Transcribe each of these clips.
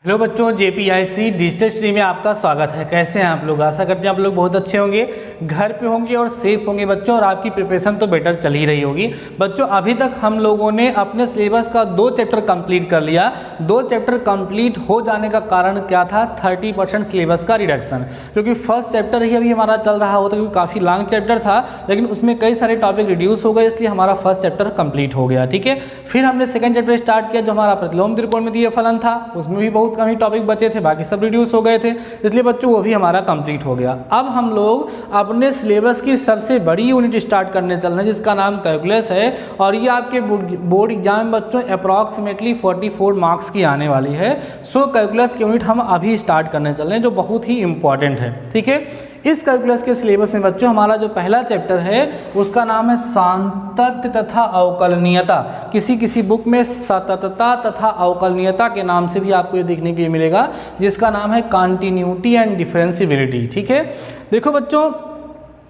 Hello बच्चों, जेपीआईसी digital stream में आपका स्वागत है। कैसे हैं आप लोग? आशा करते हैं आप लोग बहुत अच्छे होंगे, घर पे होंगे और सेफ होंगे बच्चों, और आपकी प्रिपरेशन तो बेटर चल ही रही होगी बच्चों। अभी तक हम लोगों ने अपने सिलेबस का 2 चैप्टर कंप्लीट कर लिया। 2 चैप्टर कंप्लीट हो जाने का कारण क्या था? 30% सिलेबस का रिडक्शन, क्योंकि फर्स्ट चैप्टर ही अभी हमारा चल रहा होता, क्योंकि काफ़ी लॉन्ग चैप्टर था, लेकिन उसमें कई सारे टॉपिक रिड्यूस हो गए, इसलिए हमारा फर्स्ट चैप्टर कंप्लीट हो गया। ठीक है, फिर हमने सेकंड चैप्टर स्टार्ट किया जो हमारा प्रतिलोम त्रिकोणमितीय फलन था। उसमें भी बहुत कम ही टॉपिक बचे थे, बाकी सब रिड्यूस हो गए थे, इसलिए बच्चों वो भी हमारा कंप्लीट हो गया। अब हम लोग अपने सिलेबस की सबसे बड़ी यूनिट स्टार्ट करने चल रहे हैं, जिसका नाम कैलकुलस है, और ये आपके बोर्ड एग्जाम में बच्चों अप्रॉक्सीमेटली 44 मार्क्स की आने वाली है। सो कैलकुलस की यूनिट हम अभी स्टार्ट करने चल रहे हैं, जो बहुत ही इंपॉर्टेंट है। ठीक है, इस कैलकुलस के सिलेबस में बच्चों हमारा जो पहला चैप्टर है उसका नाम है सातत्य तथा अवकलनीयता। किसी बुक में सततता तथा अवकलनीयता के नाम से भी आपको ये देखने के लिए मिलेगा, जिसका नाम है कॉन्टिन्यूटी एंड डिफरेंशिएबिलिटी। ठीक है, देखो बच्चों,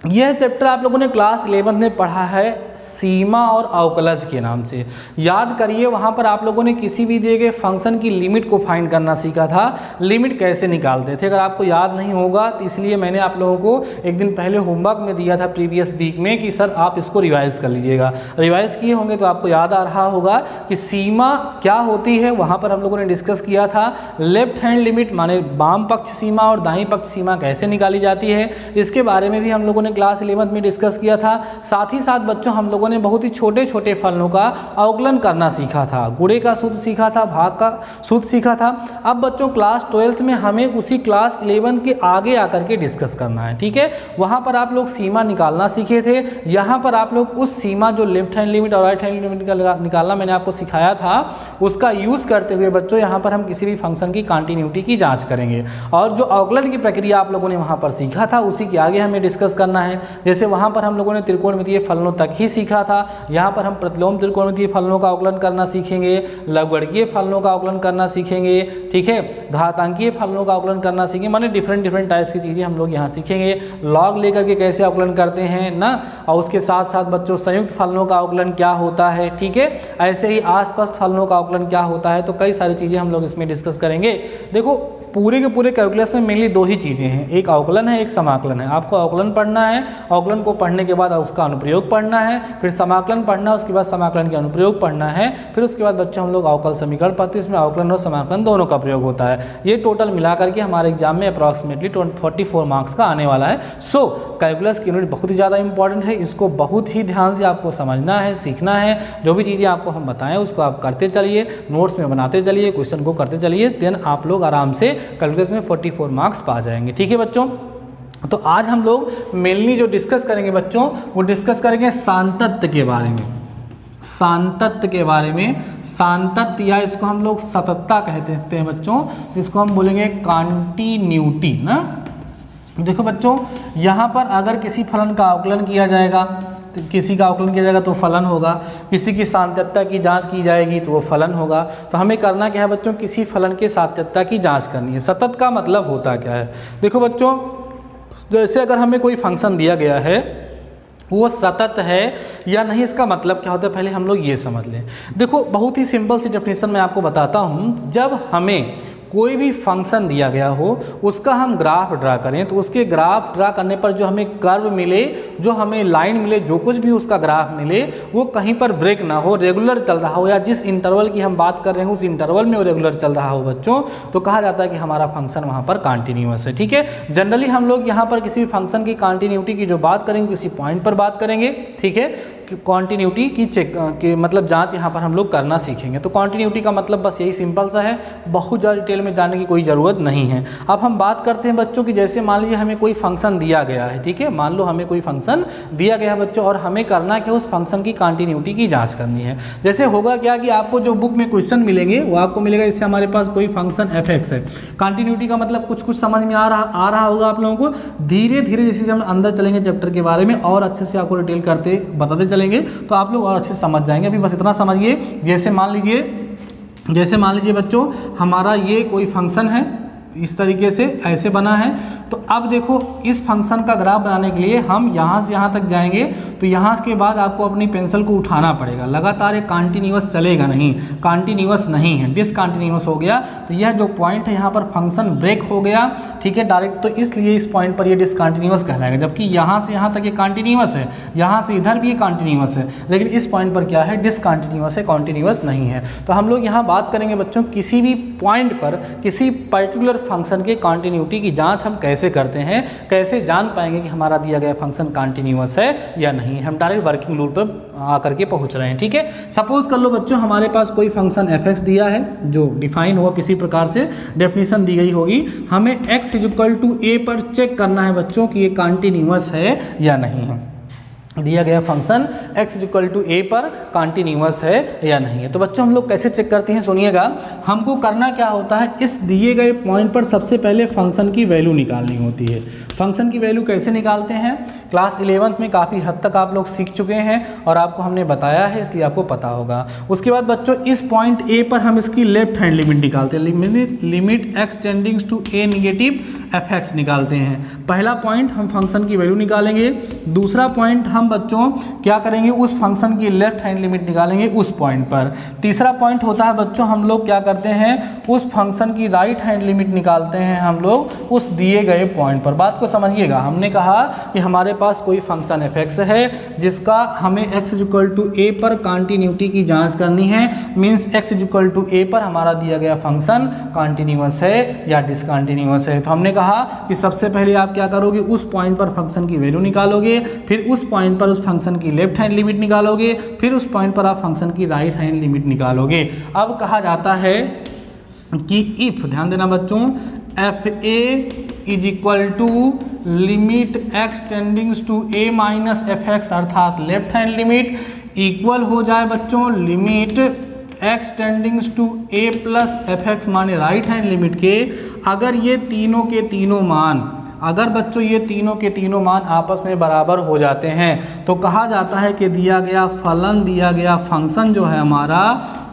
यह चैप्टर आप लोगों ने क्लास 11 में पढ़ा है सीमा और अवकलज के नाम से। याद करिए, वहाँ पर आप लोगों ने किसी भी दिए गए फंक्शन की लिमिट को फाइंड करना सीखा था, लिमिट कैसे निकालते थे। अगर आपको याद नहीं होगा तो इसलिए मैंने आप लोगों को एक दिन पहले होमवर्क में दिया था प्रीवियस वीक में कि सर आप इसको रिवाइज कर लीजिएगा। रिवाइज किए होंगे तो आपको याद आ रहा होगा कि सीमा क्या होती है। वहाँ पर हम लोगों ने डिस्कस किया था लेफ्ट हैंड लिमिट माने वाम पक्ष सीमा और दाईं पक्ष सीमा कैसे निकाली जाती है, इसके बारे में भी हम लोगों ने क्लास 11 में डिस्कस किया था। साथ ही साथ बच्चों हम लोगों ने बहुत ही छोटे छोटे फलनों का अवकलन करना सीखा था, गुणे का सूत्र सीखा था, भाग का सूत्र सीखा था। अब बच्चों क्लास 12th में हमें उसी क्लास 11 के आगे आकर के डिस्कस करना है। ठीक है, वहाँ पर आप लोग सीमा निकालना सीखे थे, यहाँ पर आप लोग उस सीमा जो लेफ्ट हैंड लिमिट और राइट हैंड लिमिट का निकालना मैंने आपको सिखाया था, उसका यूज़ करते हुए बच्चों यहाँ पर हम किसी भी फंक्शन की कॉन्टिन्यूटी की जाँच करेंगे। और जो अवकलन की प्रक्रिया आप लोगों ने वहाँ पर सीखा था उसी के आगे हमें डिस्कस करना है। जैसे वहाँ पर हम लोगों ने त्रिकोणमितीय फलनों तक ही सीखा था, यहाँ पर हम प्रतिलोम त्रिकोणमितीय फलनों का अवकलन करना सीखेंगे, लवगणकीय फलनों का अवकलन करना सीखेंगे। ठीक है, घातांकीय फलनों का अवकलन करना सीखेंगे, माने डिफरेंट टाइप्स की चीज़ें हम लोग यहाँ सीखेंगे। लॉग लेकर के कैसे अवकलन करते हैं ना, और उसके साथ साथ बच्चों संयुक्त फलनों का अवकलन क्या होता है। ठीक है, ऐसे ही आसपास फलनों का अवकलन क्या होता है, तो कई सारी चीज़ें हम लोग इसमें डिस्कस करेंगे। देखो पूरे के पूरे कैलकुलस में मेनली 2 ही चीज़ें हैं, एक अवकलन है, एक समाकलन है। आपको अवकलन पढ़ना है, अवकलन को पढ़ने के बाद उसका अनुप्रयोग पढ़ना है, फिर समाकलन पढ़ना है, उसके बाद समाकलन के अनुप्रयोग पढ़ना है, फिर उसके बाद बच्चों हम लोग अवकल समीकरण पढ़ते हैं, इसमें अवकलन और समाकलन दोनों का प्रयोग होता है। ये टोटल मिला करके हमारे एग्जाम में अप्रॉक्सीमेटली 44 मार्क्स का आने वाला है। सो कैलकुलस की यूनिट बहुत ही ज़्यादा इंपॉर्टेंट है, इसको बहुत ही ध्यान से आपको समझना है, सीखना है। जो भी चीज़ें आपको हम बताएं उसको आप करते चलिए, नोट्स में बनाते चलिए, क्वेश्चन को करते चलिए, देन आप लोग आराम से कैलकुलस में 44 मार्क्स पा जाएंगे। ठीक है बच्चों, तो आज हम लोग मेनली जो डिस्कस करेंगे बच्चों, वो डिस्कस करेंगे सांतत्य के बारे में। सांतत्य के बारे में, सांतत्य या इसको हम लोग सततता कहते हैं बच्चों, जिसको हम बोलेंगे कॉन्टिन्यूटी ना। देखो बच्चों, यहाँ पर अगर किसी फलन का अवकलन किया जाएगा तो किसी का अवकलन किया जाएगा तो फलन होगा, किसी की सातत्यता की जांच की जाएगी तो वो फलन होगा। तो हमें करना क्या है बच्चों, किसी फलन के सातत्यता की जांच करनी है। सतत का मतलब होता क्या है? देखो बच्चों, जैसे अगर हमें कोई फंक्शन दिया गया है वो सतत है या नहीं, इसका मतलब क्या होता है पहले हम लोग ये समझ लें। देखो बहुत ही सिंपल सी डेफिनेशन मैं आपको बताता हूँ। जब हमें कोई भी फंक्शन दिया गया हो उसका हम ग्राफ ड्रा करें, तो उसके ग्राफ ड्रा करने पर जो हमें कर्व मिले, जो हमें लाइन मिले, जो कुछ भी उसका ग्राफ मिले, वो कहीं पर ब्रेक ना हो, रेगुलर चल रहा हो, या जिस इंटरवल की हम बात कर रहे हैं उस इंटरवल में वो रेगुलर चल रहा हो बच्चों, तो कहा जाता है कि हमारा फंक्शन वहाँ पर कॉन्टिन्यूअस है। ठीक है, जनरली हम लोग यहाँ पर किसी भी फंक्शन की कॉन्टिन्यूटी की जो बात करेंगे किसी पॉइंट पर बात करेंगे। ठीक है, कॉन्टिन्यूटी की चेक की मतलब जांच यहाँ पर हम लोग करना सीखेंगे। तो कॉन्टिन्यूटी का मतलब बस यही सिंपल सा है, बहुत ज़्यादा डिटेल में जाने की कोई ज़रूरत नहीं है। अब हम बात करते हैं बच्चों की, जैसे मान लीजिए हमें कोई फंक्शन दिया गया है। ठीक है, मान लो हमें कोई फंक्शन दिया गया है बच्चों, और हमें करना क्या, उस फंक्शन की कॉन्टिन्यूटी की जाँच करनी है। जैसे होगा क्या कि आपको जो बुक में क्वेश्चन मिलेंगे वो आपको मिलेगा, इससे हमारे पास कोई फंक्शन f(x) है। कॉन्टिन्यूटी का मतलब कुछ समझ में आ रहा होगा आप लोगों को। धीरे धीरे जैसे हम अंदर चलेंगे चैप्टर के बारे में और अच्छे से आपको डिटेल करते बताते चलेंगे तो आप लोग और अच्छे से समझ जाएंगे। अभी बस इतना समझिए, जैसे मान लीजिए बच्चों हमारा ये कोई फंक्शन है। इस तरीके से ऐसे बना है। तो अब देखो इस फंक्शन का ग्राफ बनाने के लिए हम यहाँ से यहाँ तक जाएंगे, तो यहाँ के बाद आपको अपनी पेंसिल को उठाना पड़ेगा। लगातार ये कॉन्टिन्यूअस चलेगा नहीं, कॉन्टिन्यूअस नहीं है, डिसकॉन्टिन्यूअस हो गया। तो यह जो पॉइंट है यहाँ पर फंक्शन ब्रेक हो गया, ठीक है, डायरेक्ट। तो इसलिए इस पॉइंट पर ये डिसकॉन्टिन्यूअस कहलाएगा, जबकि यहाँ से यहाँ तक ये कॉन्टिन्यूअस है, यहाँ से इधर भी ये कॉन्टिन्यूअस है, लेकिन इस पॉइंट पर क्या है, डिसकॉन्टिन्यूअस है, कॉन्टिन्यूअस नहीं है। तो हम लोग यहाँ बात करेंगे बच्चों किसी भी पॉइंट पर किसी पर्टिकुलर फंक्शन के कॉन्टिन्यूटी की जांच हम कैसे करते हैं, कैसे जान पाएंगे कि हमारा दिया गया फंक्शन कॉन्टिन्यूअस है या नहीं। हम डायरेक्ट वर्किंग रूल पर आकर के पहुंच रहे हैं, ठीक है। सपोज कर लो बच्चों हमारे पास कोई फंक्शन f(x) दिया है जो डिफाइन हुआ, किसी प्रकार से डेफिनेशन दी गई होगी। हमें x = a पर चेक करना है बच्चों कि ये कॉन्टिन्यूअस है या नहीं है। दिया गया फंक्शन x = a पर कॉन्टिन्यूअस है या नहीं है। तो बच्चों हम लोग कैसे चेक करते हैं, सुनिएगा। हमको करना क्या होता है, इस दिए गए पॉइंट पर सबसे पहले फंक्शन की वैल्यू निकालनी होती है। फंक्शन की वैल्यू कैसे निकालते हैं, क्लास 11th में काफ़ी हद तक आप लोग सीख चुके हैं और आपको हमने बताया है, इसलिए आपको पता होगा। उसके बाद बच्चों इस पॉइंट a पर हम इसकी लेफ्ट हैंड लिमिट निकालते हैं, limit x tending to a negative f(x) निकालते हैं। पहला पॉइंट हम फंक्शन की वैल्यू निकालेंगे, दूसरा पॉइंट हम बच्चों क्या करेंगे, उस फंक्शन की लेफ्ट हैंड लिमिट निकालेंगे उस पॉइंट पर। तीसरा पॉइंट होता है बच्चों हम लोग क्या करते हैं, उस फंक्शन की राइट हैंड लिमिट निकालते हैं हम लोग उस दिए गए पॉइंट पर। बात को समझिएगा, हमने कहा कि हमारे पास कोई फंक्शन f(x) है जिसका हमें x = a पर कॉन्टिन्यूटी की जांच करनी है। मीन्स x = a पर हमारा दिया गया फंक्शन कॉन्टिन्यूअस है या डिसकॉन्टिन्यूअस है। तो हमने कहा कि सबसे पहले आप क्या करोगे, उस पॉइंट पर फंक्शन की वैल्यू निकालोगे, फिर उस पॉइंट पर उस फंक्शन की लेफ्ट हैंड लिमिट निकालोगे, फिर उस पॉइंट पर आप फंक्शन की राइट हैंड लिमिट निकालोगे। अब कहा जाता है कि इफ, ध्यान देना बच्चों, fa = limit x tending to a minus f(x) अर्थात लेफ्ट हैंड लिमिट इक्वल हो जाए बच्चों limit x tending to a plus f(x) माने राइट हैंड लिमिट के। अगर ये तीनों के तीनों मान, अगर बच्चों ये तीनों के तीनों मान आपस में बराबर हो जाते हैं तो कहा जाता है कि दिया गया फलन, दिया गया फंक्शन जो है हमारा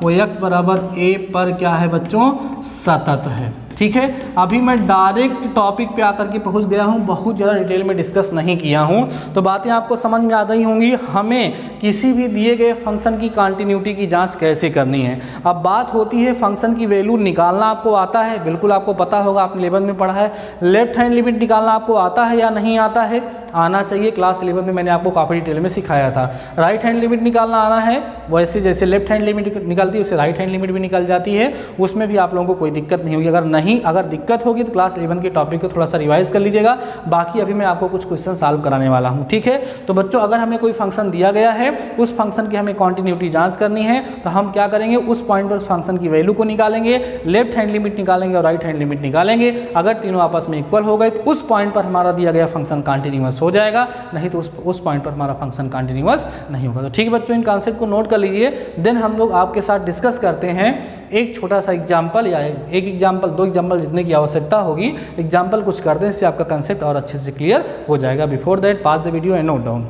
वो x = a पर क्या है बच्चों, सतत है। ठीक है, अभी मैं डायरेक्ट टॉपिक पे आकर के पहुंच गया हूं, बहुत ज़्यादा डिटेल में डिस्कस नहीं किया हूं, तो बातें आपको समझ में आ गई होंगी। हमें किसी भी दिए गए फंक्शन की कॉन्टिन्यूटी की जांच कैसे करनी है। अब बात होती है फंक्शन की वैल्यू निकालना आपको आता है, बिल्कुल आपको पता होगा, आपने 11 में पढ़ा है। लेफ्ट हैंड लिमिट निकालना आपको आता है या नहीं आता है, आना चाहिए। क्लास 11 में मैंने आपको काफ़ी डिटेल में सिखाया था। राइट हैंड लिमिट निकालना आना है, वैसे जैसे लेफ्ट हैंड लिमिट निकलती है वैसे राइट हैंड लिमिट भी निकल जाती है, उसमें भी आप लोगों को कोई दिक्कत नहीं होगी। अगर दिक्कत होगी तो क्लास 11 के टॉपिक को थोड़ा सा रिवाइज कर लीजिएगा। बाकी अभी मैं आपको कुछ क्वेश्चन सॉल्व कराने वाला हूं, ठीक है। तो बच्चों अगर हमें कोई फंक्शन दिया गया है, उस फंक्शन की हमें कॉन्टिन्यूटी जांच करनी है, तो हम क्या करेंगे, उस पॉइंट पर फंक्शन की वैल्यू को निकालेंगे, लेफ्ट हैंड लिमिट निकालेंगे और राइट हैंड लिमिट निकालेंगे। अगर तीनों आपस में इक्वल हो गए तो उस पॉइंट पर हमारा दिया गया फंक्शन कॉन्टिन्यूअस हो जाएगा, नहीं तो उस पॉइंट पर हमारा फंक्शन कॉन्टिन्यूअस नहीं होगा। तो ठीक है बच्चों, इन कॉन्सेप्ट को नोट कर लीजिए। देन हम लोग आपके साथ डिस्कस करते हैं एक छोटा सा एग्जाम्पल, या एक एग्जाम्पल, 2 एग्जाम्पल जितने की आवश्यकता होगी, एग्जाम्पल कुछ करते हैं, इससे आपका कंसेप्ट और अच्छे से क्लियर हो जाएगा। Before that pass the video and note down.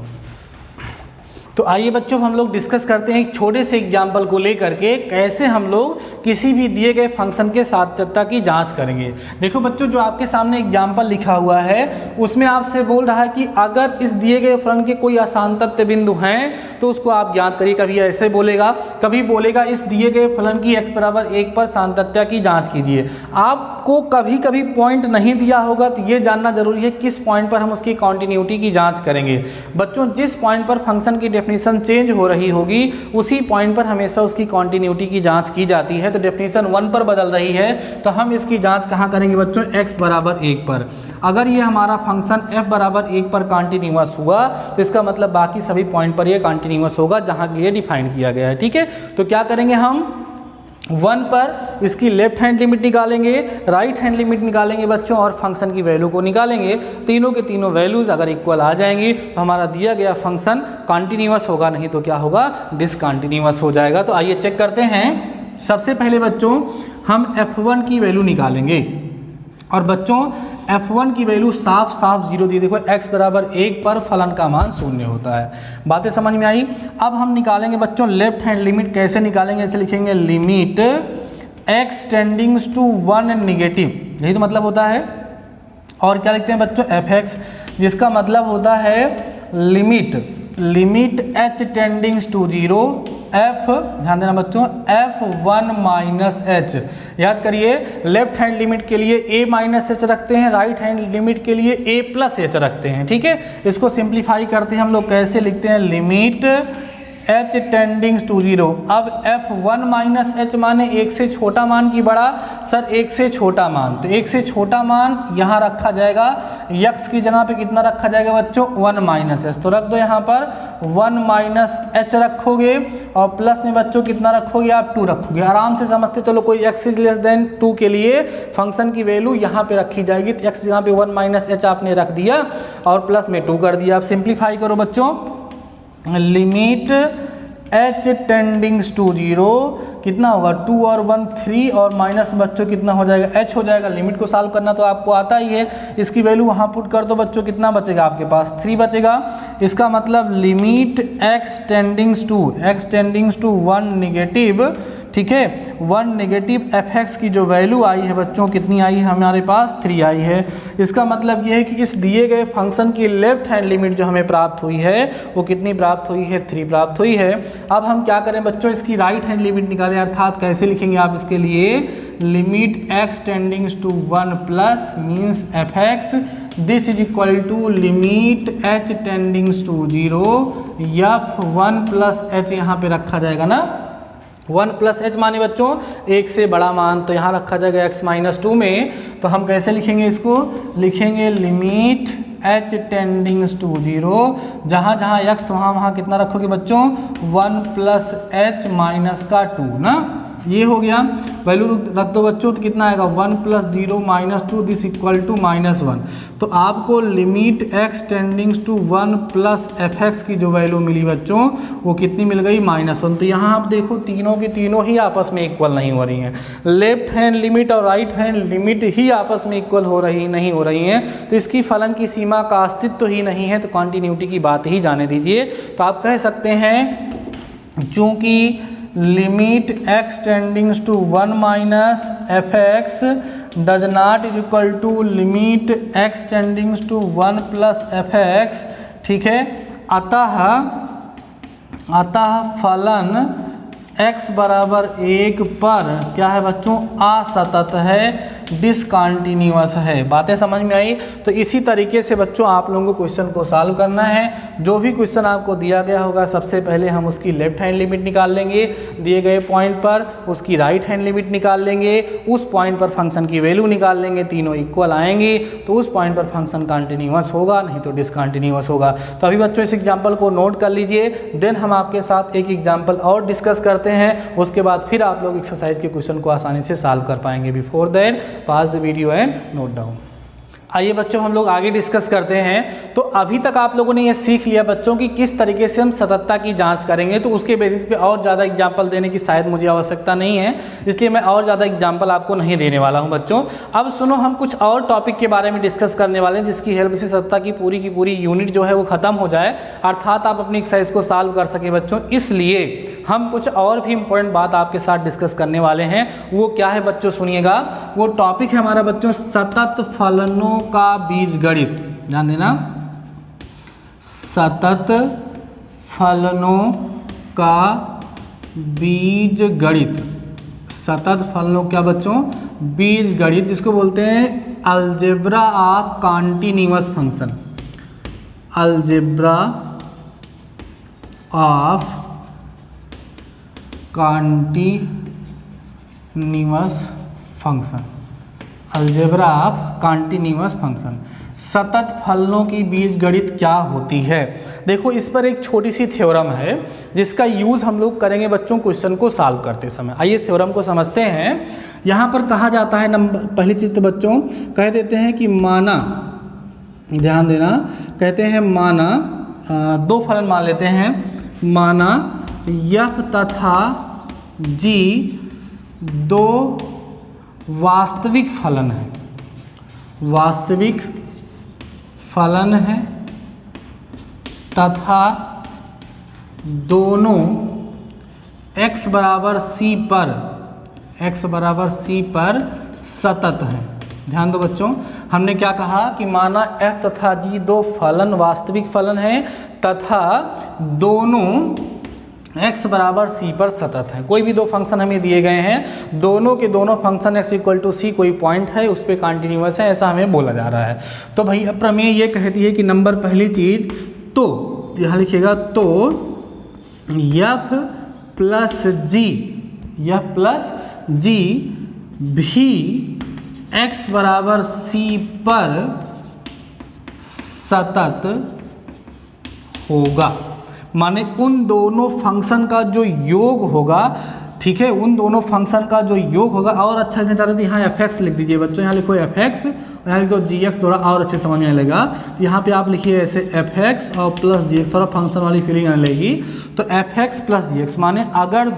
तो आइए बच्चों हम लोग डिस्कस करते हैं एक छोटे से एग्जाम्पल को लेकर के कैसे हम लोग किसी भी दिए गए फंक्शन के साध्यता की जांच करेंगे। देखो बच्चों, जो आपके सामने एग्जाम्पल लिखा हुआ है उसमें आपसे बोल रहा है कि अगर इस दिए गए फलन के कोई असांतत्य बिंदु हैं तो उसको आप ज्ञात करिए। कभी ऐसे बोलेगा, कभी बोलेगा इस दिए गए फलन की x = 1 पर सातत्य की जाँच कीजिए। आपको कभी कभी पॉइंट नहीं दिया होगा तो ये जानना जरूरी है किस पॉइंट पर हम उसकी कॉन्टिन्यूटी की जाँच करेंगे। बच्चों जिस पॉइंट पर फंक्शन की डेफिनेशन चेंज हो रही होगी उसी पॉइंट पर हमेशा उसकी कॉन्टिन्यूटी की जांच की जाती है। तो डेफिनेशन 1 पर बदल रही है तो हम इसकी जांच कहां करेंगे बच्चों, x = 1 पर। अगर ये हमारा फंक्शन f = 1 पर कॉन्टिन्यूअस हुआ तो इसका मतलब बाकी सभी पॉइंट पर ये कॉन्टिन्यूअस होगा जहां के लिए डिफाइन किया गया है। ठीक है, तो क्या करेंगे, हम 1 पर इसकी लेफ्ट हैंड लिमिट निकालेंगे, राइट हैंड लिमिट निकालेंगे बच्चों और फंक्शन की वैल्यू को निकालेंगे। तीनों के तीनों वैल्यूज अगर इक्वल आ जाएंगी तो हमारा दिया गया फंक्शन कॉन्टिन्यूअस होगा, नहीं तो क्या होगा, डिसकॉन्टिन्यूअस हो जाएगा। तो आइए चेक करते हैं। सबसे पहले बच्चों हम f1 की वैल्यू निकालेंगे और बच्चों f1 की वैल्यू साफ साफ 0 दी। देखो x = 1 पर फलन का मान 0 होता है। बातें समझ में आई। अब हम निकालेंगे बच्चों लेफ्ट हैंड लिमिट। कैसे निकालेंगे, ऐसे लिखेंगे limit x tending to 1 negative यही तो मतलब होता है। और क्या लिखते हैं बच्चों, fx, जिसका मतलब होता है limit h tendings to 0 f, ध्यान देना बच्चों, f1 माइनस h। याद करिए, लेफ्ट हैंड लिमिट के लिए a माइनस h रखते हैं, राइट हैंड लिमिट के लिए a प्लस h रखते हैं। ठीक है, इसको सिंप्लीफाई करते हैं हम लोग, कैसे लिखते हैं, लिमिट h टेंडिंग्स टू 0। अब f1 माइनस h माने एक से छोटा मान की बड़ा, सर एक से छोटा मान, तो एक से छोटा मान यहाँ रखा जाएगा, x की जगह पे कितना रखा जाएगा बच्चों, 1 माइनस h, तो रख दो यहाँ पर 1 माइनस h रखोगे, और प्लस में बच्चों कितना रखोगे आप, 2 रखोगे। आराम से समझते चलो, कोई x इज लेस देन 2 के लिए फंक्शन की वैल्यू यहाँ पे रखी जाएगी, तो x जगह पे 1 माइनस h आपने रख दिया और प्लस में 2 कर दिया। आप सिंप्लीफाई करो बच्चों, लिमिट h टेंडिंग्स टू 0 कितना होगा, 2 और 1 3, और माइनस बच्चों कितना हो जाएगा, h हो जाएगा। लिमिट को सॉल्व करना तो आपको आता ही है, इसकी वैल्यू वहाँ पुट कर दो बच्चों, कितना बचेगा आपके पास, 3 बचेगा। इसका मतलब limit x tendings to 1 negative, ठीक है, 1 नेगेटिव fx की जो वैल्यू आई है बच्चों, कितनी आई है हमारे पास, 3 आई है। इसका मतलब ये है कि इस दिए गए फंक्शन की लेफ्ट हैंड लिमिट जो हमें प्राप्त हुई है वो कितनी प्राप्त हुई है, 3 प्राप्त हुई है। अब हम क्या करें बच्चों, इसकी राइट हैंड लिमिट निकालें, अर्थात कैसे लिखेंगे आप इसके लिए, limit x tendings to 1 plus means fx, this is equal to limit h tendings to 0 f1 plus h, यहाँ पे रखा जाएगा ना, 1 प्लस h माने बच्चों एक से बड़ा मान, तो यहाँ रखा जाएगा x माइनस 2 में, तो हम कैसे लिखेंगे इसको, लिखेंगे लिमिट h टेंडिंग्स टू 0, जहाँ जहाँ x वहाँ कितना रखोगे बच्चों, 1 प्लस h माइनस का 2 ना, ये हो गया। वैल्यू रख दो बच्चों, तो कितना आएगा, 1 plus 0 minus 2, this equal to minus 1। तो आपको limit x tendings to 1 plus fx की जो वैल्यू मिली बच्चों, वो कितनी मिल गई, -1। तो यहाँ आप देखो तीनों की तीनों ही आपस में इक्वल नहीं हो रही हैं, लेफ्ट हैंड लिमिट और राइट हैंड लिमिट ही आपस में इक्वल नहीं हो रही हैं, तो इसकी फलन की सीमा का अस्तित्व ही नहीं है, तो कॉन्टिन्यूटी की बात ही जाने दीजिए। तो आप कह सकते हैं चूँकि limit x tendings to 1 minus fx does not is equal to limit x tendings to 1 plus fx, ठीक है, अतः फलन x बराबर 1 पर क्या है बच्चों, असतत है, डिसकंटिन्यूअस है। बातें समझ में आई। तो इसी तरीके से बच्चों आप लोगों को क्वेश्चन को सॉल्व करना है। जो भी क्वेश्चन आपको दिया गया होगा, सबसे पहले हम उसकी लेफ्ट हैंड लिमिट निकाल लेंगे, दिए गए पॉइंट पर उसकी राइट हैंड लिमिट निकाल लेंगे, उस पॉइंट पर फंक्शन की वैल्यू निकाल लेंगे, तीनों इक्वल आएंगे तो उस पॉइंट पर फंक्शन कंटिन्यूअस होगा, नहीं तो डिसकंटिन्यूअस होगा। तो अभी बच्चों इस एग्जाम्पल को नोट कर लीजिए, देन हम आपके साथ एक एग्जाम्पल और डिस्कस करते हैं, उसके बाद फिर आप लोग एक्सरसाइज के क्वेश्चन को आसानी से सॉल्व कर पाएंगे। Before that pause the video and note down. आइए बच्चों हम लोग आगे डिस्कस करते हैं। तो अभी तक आप लोगों ने ये सीख लिया बच्चों कि किस तरीके से हम सततता की जांच करेंगे, तो उसके बेसिस पे और ज़्यादा एग्जाम्पल देने की शायद मुझे आवश्यकता नहीं है, इसलिए मैं और ज़्यादा एग्जाम्पल आपको नहीं देने वाला हूं बच्चों। अब सुनो, हम कुछ और टॉपिक के बारे में डिस्कस करने वाले हैं जिसकी हेल्प से सततता की पूरी यूनिट जो है वो ख़त्म हो जाए, अर्थात आप अपनी एक्सरसाइज को सॉल्व कर सके बच्चों। इसलिए हम कुछ और भी इंपॉर्टेंट बात आपके साथ डिस्कस करने वाले हैं। वो क्या है बच्चों, सुनिएगा। वो टॉपिक है हमारा बच्चों सतत फलनों का बीजगणित। ध्यान देना, सतत फलनों का बीजगणित। सतत फलनों क्या बच्चों, बीजगणित, जिसको बोलते हैं algebra of continuous function. Algebra of continuous function. Algebra of continuous function. सतत फलनों की बीजगणित क्या होती है। देखो, इस पर एक छोटी सी थ्योरम है जिसका यूज़ हम लोग करेंगे बच्चों क्वेश्चन को सॉल्व करते समय। आइए इस थ्योरम को समझते हैं। यहाँ पर कहा जाता है, नंबर पहली चीज़ तो बच्चों कह देते हैं कि माना, ध्यान देना, कहते हैं माना, दो फलन मान लेते हैं, माना f तथा g दो वास्तविक फलन है, वास्तविक फलन है तथा दोनों x बराबर c पर, x बराबर c पर सतत है। ध्यान दो बच्चों, हमने क्या कहा कि माना f तथा g दो फलन वास्तविक फलन हैं तथा दोनों x बराबर c पर सतत है। कोई भी दो फंक्शन हमें दिए गए हैं, दोनों के दोनों function x equal to c कोई पॉइंट है उस पर कॉन्टिन्यूअस है, ऐसा हमें बोला जा रहा है। तो भैया प्रमेय ये कहती है कि नंबर पहली चीज, तो यहाँ लिखिएगा तो f प्लस g भी x बराबर c पर सतत होगा। माने उन दोनों फंक्शन का जो योग होगा, ठीक है, उन दोनों फंक्शन का जो योग होगा। और अच्छा लिखना चाहते थे यहाँ fx लिख दीजिए बच्चों, यहाँ लिखो fx और यहाँ लिख दो gx, थोड़ा और अच्छे समझ में आने लगा। तो यहाँ पे आप लिखिए ऐसे fx और प्लस gx, थोड़ा फंक्शन वाली फीलिंग आने लगेगी। तो fx प्लस gx माने अगर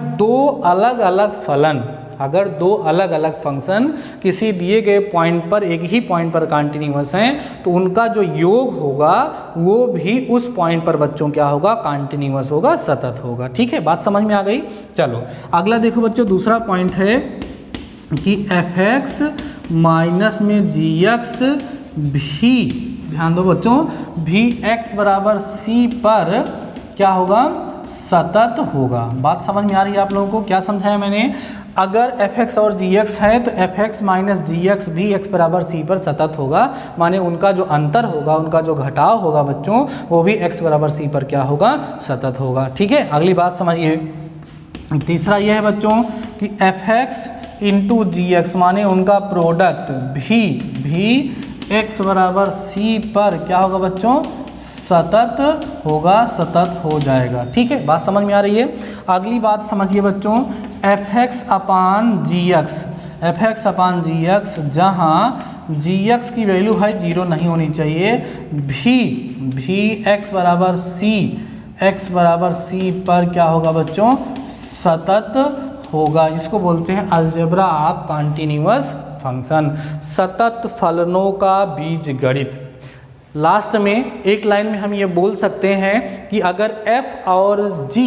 दो अलग अलग फंक्शन किसी दिए गए पॉइंट पर, एक ही पॉइंट पर कॉन्टिन्यूअस हैं, तो उनका जो योग होगा वो भी उस पॉइंट पर बच्चों क्या होगा, कॉन्टिन्यूअस होगा, सतत होगा। ठीक है, बात समझ में आ गई। चलो अगला देखो बच्चों, दूसरा पॉइंट है कि fx माइनस में gx भी, ध्यान दो बच्चों, भी x बराबर c पर क्या होगा, सतत होगा। बात समझ में आ रही है आप लोगों को? क्या समझाया मैंने? अगर fx और gx है तो fx माइनस gx भी x बराबर c पर सतत होगा। माने उनका जो अंतर होगा, उनका जो घटाव होगा बच्चों, वो भी x बराबर c पर क्या होगा, सतत होगा। ठीक है, अगली बात समझिए। तीसरा यह है बच्चों कि fx इंटू gx माने उनका प्रोडक्ट भी x बराबर c पर क्या होगा बच्चों, सतत होगा, सतत हो जाएगा। ठीक है, बात समझ में आ रही है। अगली बात समझिए बच्चों, fx अपान gx जहाँ gx की वैल्यू है 0 नहीं होनी चाहिए, भी x बराबर c पर क्या होगा बच्चों, सतत होगा। इसको बोलते हैं अलजेब्रा ऑफ कॉन्टिन्यूअस फंक्शन, सतत फलनों का बीजगणित। लास्ट में एक लाइन में हम ये बोल सकते हैं कि अगर f और g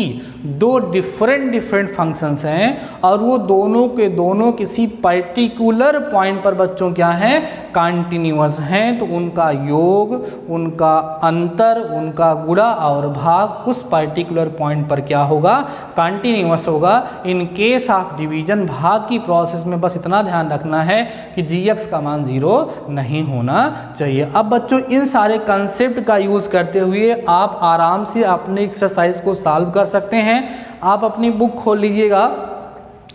दो डिफरेंट फंक्शंस हैं और वो दोनों के दोनों किसी पर्टिकुलर पॉइंट पर बच्चों क्या हैं, कॉन्टिन्यूअस हैं, तो उनका योग, उनका अंतर, उनका गुणा और भाग उस पर्टिकुलर पॉइंट पर क्या होगा, कॉन्टिन्यूअस होगा। इन केस ऑफ डिवीजन, भाग की प्रोसेस में बस इतना ध्यान रखना है कि gx का मान 0 नहीं होना चाहिए। अब बच्चों इन सारे कंसेप्ट का यूज़ करते हुए आप आराम से अपने एक्सरसाइज को सॉल्व कर सकते हैं। आप अपनी बुक खोल लीजिएगा,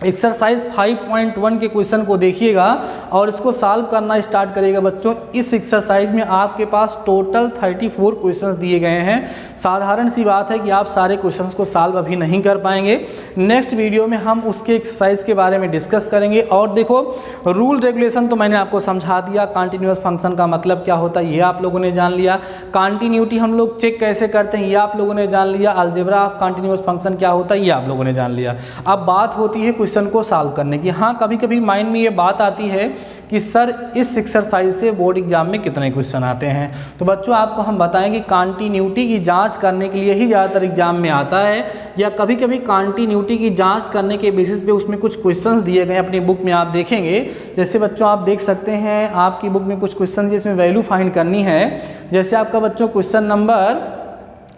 एक्सरसाइज 5.1 के क्वेश्चन को देखिएगा और इसको सॉल्व करना स्टार्ट करिएगा बच्चों। इस एक्सरसाइज में आपके पास टोटल 34 क्वेश्चंस दिए गए हैं। साधारण सी बात है कि आप सारे क्वेश्चंस को सॉल्व अभी नहीं कर पाएंगे। नेक्स्ट वीडियो में हम उसके एक्सरसाइज के बारे में डिस्कस करेंगे। और देखो, रूल रेगुलेशन तो मैंने आपको समझा दिया, कॉन्टिन्यूअस फंक्शन का मतलब क्या होता है ये आप लोगों ने जान लिया, कॉन्टिन्यूटी हम लोग चेक कैसे करते हैं ये आप लोगों ने जान लिया, अलजेब्रा ऑफ कॉन्टिन्यूअस फंक्शन क्या होता है ये आप लोगों ने जान लिया। अब बात होती है क्वेश्चन को सॉल्व करने की। हाँ, कभी कभी माइंड में ये बात आती है कि सर इस एक्सरसाइज से बोर्ड एग्जाम में कितने क्वेश्चन आते हैं। तो बच्चों आपको हम बताएंगे कॉन्टिन्यूटी की जांच करने के लिए ही ज़्यादातर एग्जाम में आता है, या कभी कभी कॉन्टिन्यूटी की जांच करने के बेसिस पे उसमें कुछ क्वेश्चंस दिए गए अपनी बुक में आप देखेंगे। जैसे बच्चों आप देख सकते हैं आपकी बुक में कुछ क्वेश्चन जिसमें वैल्यू फाइंड करनी है। जैसे आपका बच्चों क्वेश्चन नंबर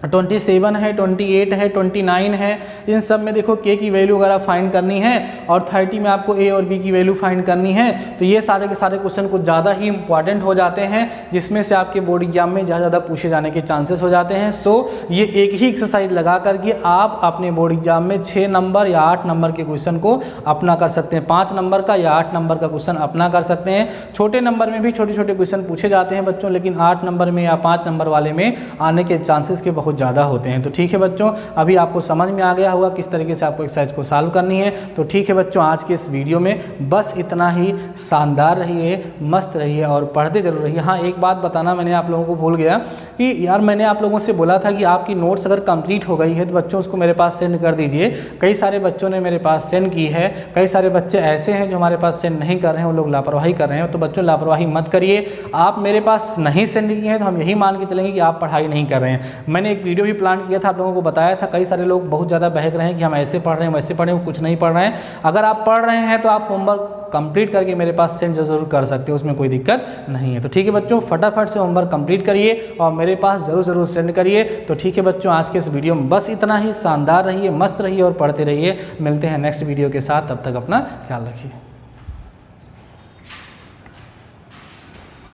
27 है, 28 है, 29 है, इन सब में देखो k की वैल्यू वगैरह फाइंड करनी है और 30 में आपको a और b की वैल्यू फाइंड करनी है। तो ये सारे के सारे क्वेश्चन कुछ ज़्यादा ही इंपॉर्टेंट हो जाते हैं, जिसमें से आपके बोर्ड एग्जाम में ज़्यादा पूछे जाने के चांसेस हो जाते हैं। सो ये एक ही एक्सरसाइज लगा करके आप अपने बोर्ड एग्जाम में 6 नंबर या 8 नंबर के क्वेश्चन को अपना कर सकते हैं, 5 नंबर का या 8 नंबर का क्वेश्चन अपना कर सकते हैं। छोटे नंबर में भी छोटे छोटे क्वेश्चन पूछे जाते हैं बच्चों, लेकिन 8 नंबर में या 5 नंबर वाले में आने के चांसेस के बहुत ज़्यादा होते हैं। तो ठीक है बच्चों, अभी आपको समझ में आ गया होगा किस तरीके से आपको एक्सरसाइज को सॉल्व करनी है। तो ठीक है बच्चों, आज के इस वीडियो में बस इतना ही। शानदार रहिए, मस्त रहिए और पढ़ते जरूर रहिए। हाँ, एक बात बताना मैंने आप लोगों को भूल गया कि यार मैंने आप लोगों से बोला था कि आपकी नोट्स अगर कंप्लीट हो गई है तो बच्चों उसको मेरे पास सेंड कर दीजिए। कई सारे बच्चों ने मेरे पास सेंड की है, कई सारे बच्चे ऐसे हैं जो हमारे पास सेंड नहीं कर रहे हैं, वो लोग लापरवाही कर रहे हैं। तो बच्चों लापरवाही मत करिए। आप मेरे पास नहीं सेंड किए हैं तो हम यही मान के चलेंगे कि आप पढ़ाई नहीं कर रहे हैं। मैंने एक वीडियो भी प्लान किया था, आप लोगों को बताया था, कई सारे लोग बहुत ज़्यादा बहक रहे हैं कि हम ऐसे पढ़ रहे हैं वैसे पढ़ रहे हैं, कुछ नहीं पढ़ रहे हैं। अगर आप पढ़ रहे हैं तो आप होमवर्क कंप्लीट करके मेरे पास सेंड जरूर कर सकते हो, उसमें कोई दिक्कत नहीं है। तो ठीक है बच्चों, फटाफट से होमवर्क कंप्लीट करिए और मेरे पास जरूर सेंड करिए। तो ठीक है बच्चों, आज के इस वीडियो में बस इतना ही। शानदार रहिए, मस्त रहिए और पढ़ते रहिए। मिलते हैं नेक्स्ट वीडियो के साथ, तब तक अपना ख्याल रखिए।